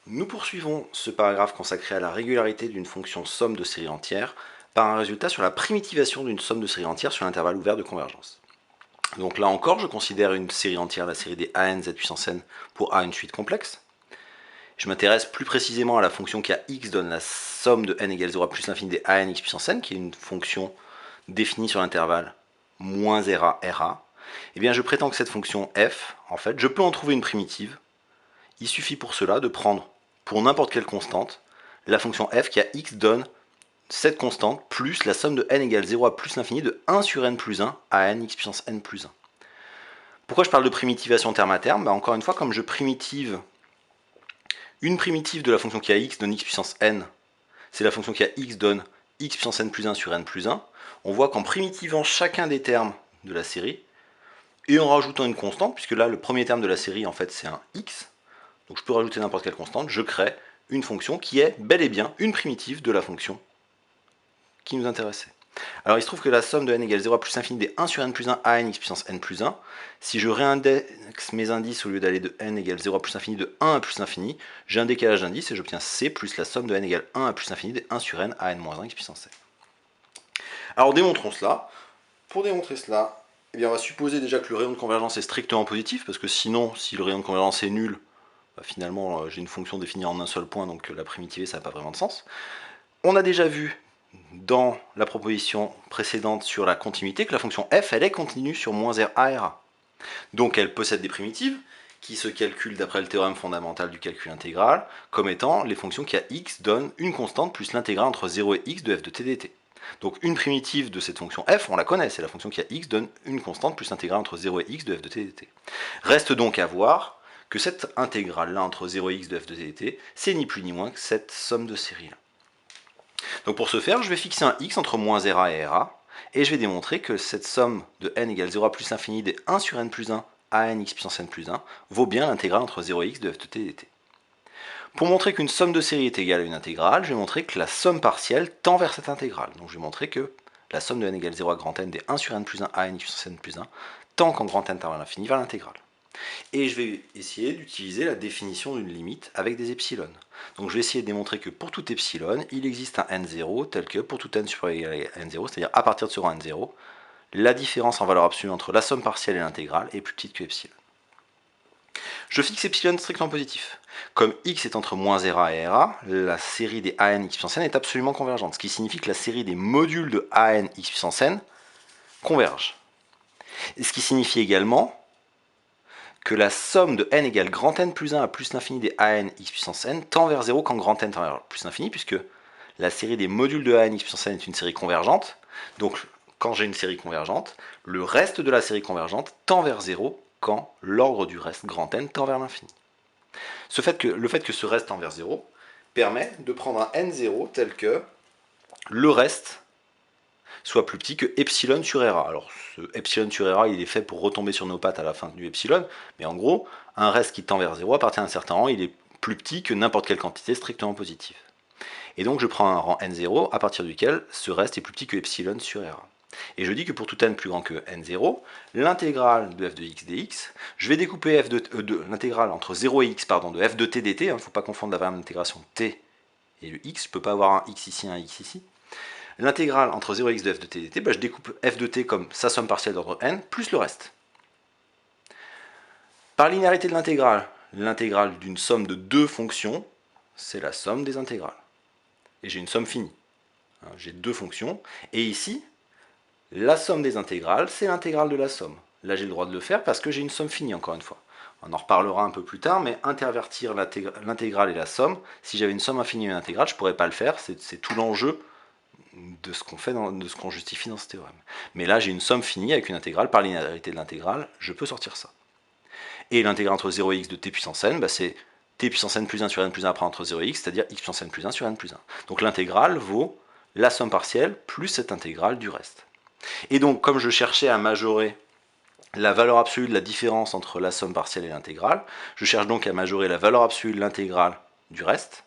Nous poursuivons ce paragraphe consacré à la régularité d'une fonction somme de séries entières par un résultat sur la primitivation d'une somme de séries entières sur l'intervalle ouvert de convergence. Donc là encore, je considère une série entière la série des an z puissance n pour a une suite complexe. Je m'intéresse plus précisément à la fonction qui à x donne la somme de n égale 0 à plus l'infini des an x puissance n, qui est une fonction définie sur l'intervalle moins ra ra. Eh bien, je prétends que cette fonction f, en fait, je peux en trouver une primitive. Il suffit pour cela de prendre, pour n'importe quelle constante, la fonction f qui à x donne cette constante plus la somme de n égale 0 à plus l'infini de 1 sur n plus 1 à n x puissance n plus 1. Pourquoi je parle de primitivation terme à terme? Encore une fois, comme je primitive une primitive de la fonction qui à x donne x puissance n, c'est la fonction qui à x donne x puissance n plus 1 sur n plus 1, on voit qu'en primitivant chacun des termes de la série, et en rajoutant une constante, puisque là le premier terme de la série en fait c'est un x, donc je peux rajouter n'importe quelle constante, je crée une fonction qui est bel et bien une primitive de la fonction qui nous intéressait. Alors il se trouve que la somme de n égale 0 à plus l'infini des 1 sur n plus 1 à n x puissance n plus 1, si je réindexe mes indices au lieu d'aller de n égale 0 à plus l'infini de 1 à plus l'infini, j'ai un décalage d'indices et j'obtiens c plus la somme de n égale 1 à plus l'infini des 1 sur n à n moins 1 x puissance n. Alors démontrons cela. Pour démontrer cela, eh bien, on va supposer déjà que le rayon de convergence est strictement positif, parce que sinon, si le rayon de convergence est nul, bah, finalement j'ai une fonction définie en un seul point, donc la primitivité ça n'a pas vraiment de sens. On a déjà vu dans la proposition précédente sur la continuité que la fonction f elle est continue sur moins r a r a. Donc elle possède des primitives qui se calculent d'après le théorème fondamental du calcul intégral comme étant les fonctions qui à x donnent une constante plus l'intégrale entre 0 et x de f de t dt. Donc une primitive de cette fonction f, on la connaît, c'est la fonction qui à x donne une constante plus l'intégrale entre 0 et x de f de t dt. Reste donc à voir que cette intégrale là entre 0 et x de f de t dt, c'est ni plus ni moins que cette somme de série là. Donc pour ce faire, je vais fixer un x entre moins ra et ra, et je vais démontrer que cette somme de n égale 0 à plus l'infini des 1 sur n plus 1 à n x puissance n plus 1 vaut bien l'intégrale entre 0 et x de f de t dt. Pour montrer qu'une somme de série est égale à une intégrale, je vais montrer que la somme partielle tend vers cette intégrale. Donc je vais montrer que la somme de n égale 0 à grand n des 1 sur n plus 1 à n x puissance n plus 1 tend quand grand n tend vers l'infini vers l'intégrale. Et je vais essayer d'utiliser la définition d'une limite avec des epsilon. Donc je vais essayer de démontrer que pour tout epsilon, il existe un n0 tel que pour tout n supérieur à n0, c'est-à-dire à partir de ce rang n0, la différence en valeur absolue entre la somme partielle et l'intégrale est plus petite que epsilon. Je fixe epsilon strictement positif. Comme x est entre moins ra et ra, la série des an x puissance n est absolument convergente, ce qui signifie que la série des modules de an x puissance n converge. Et ce qui signifie également que la somme de n égale grand n plus 1 à plus l'infini des an x puissance n tend vers 0 quand grand n tend vers plus l'infini, puisque la série des modules de an x puissance n est une série convergente. Donc quand j'ai une série convergente, le reste de la série convergente tend vers 0 quand l'ordre du reste grand n tend vers l'infini. Le fait que ce reste tend vers 0 permet de prendre un n0 tel que le reste soit plus petit que epsilon sur ra. Alors ce epsilon sur ra il est fait pour retomber sur nos pattes à la fin du epsilon, mais en gros un reste qui tend vers 0 à partir d'un certain rang il est plus petit que n'importe quelle quantité strictement positive. Et donc je prends un rang n0 à partir duquel ce reste est plus petit que epsilon sur ra. Et je dis que pour tout n plus grand que n0, l'intégrale de f de x dx, je vais découper l'intégrale entre 0 et x de f de t dt, il ne faut pas confondre la variable d'intégration t et le x, je ne peux pas avoir un x ici, un x ici. L'intégrale entre 0 et x de f de t dt, je découpe f de t comme sa somme partielle d'ordre n, plus le reste. Par linéarité de l'intégrale d'une somme de deux fonctions, c'est la somme des intégrales. Et j'ai une somme finie. J'ai deux fonctions, et ici, la somme des intégrales, c'est l'intégrale de la somme. Là, j'ai le droit de le faire parce que j'ai une somme finie, encore une fois. On en reparlera un peu plus tard, mais intervertir l'intégrale et la somme, si j'avais une somme infinie et une intégrale, je ne pourrais pas le faire. C'est tout l'enjeu de ce qu'on justifie dans ce théorème. Mais là, j'ai une somme finie avec une intégrale. Par linéarité de l'intégrale, je peux sortir ça. Et l'intégrale entre 0 et x de t puissance n, c'est t puissance n plus 1 sur n plus 1 après entre 0 et x, c'est-à-dire x puissance n plus 1 sur n plus 1. Donc l'intégrale vaut la somme partielle plus cette intégrale du reste. Et donc, comme je cherchais à majorer la valeur absolue de la différence entre la somme partielle et l'intégrale, je cherche donc à majorer la valeur absolue de l'intégrale du reste.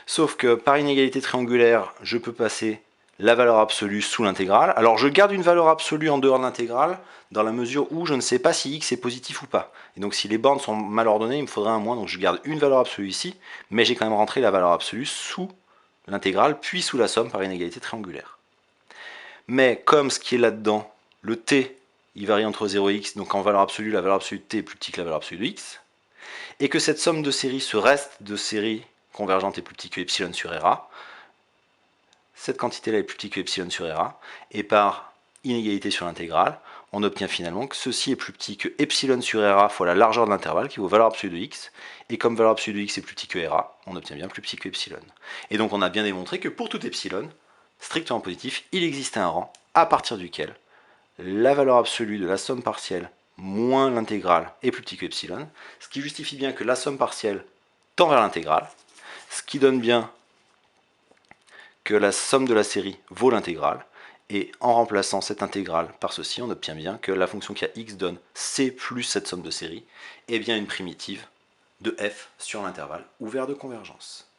Sauf que par inégalité triangulaire, je peux passer la valeur absolue sous l'intégrale. Alors je garde une valeur absolue en dehors de l'intégrale, dans la mesure où je ne sais pas si x est positif ou pas. Et donc si les bornes sont mal ordonnées, il me faudrait un moins, donc je garde une valeur absolue ici, mais j'ai quand même rentré la valeur absolue sous l'intégrale, puis sous la somme par inégalité triangulaire. Mais comme ce qui est là-dedans, le t, il varie entre 0 et x, donc en valeur absolue, la valeur absolue de t est plus petite que la valeur absolue de x, et que cette somme de série, ce reste de série convergente est plus petit que epsilon sur RA, cette quantité-là est plus petite que epsilon sur RA, et par inégalité sur l'intégrale, on obtient finalement que ceci est plus petit que epsilon sur RA fois la largeur de l'intervalle qui vaut valeur absolue de x, et comme valeur absolue de x est plus petit que RA, on obtient bien plus petit que epsilon. Et donc on a bien démontré que pour tout epsilon, strictement positif, il existait un rang à partir duquel la valeur absolue de la somme partielle moins l'intégrale est plus petit que epsilon, ce qui justifie bien que la somme partielle tend vers l'intégrale, ce qui donne bien que la somme de la série vaut l'intégrale, et en remplaçant cette intégrale par ceci, on obtient bien que la fonction qui a x donne c plus cette somme de série est bien une primitive de f sur l'intervalle ouvert de convergence.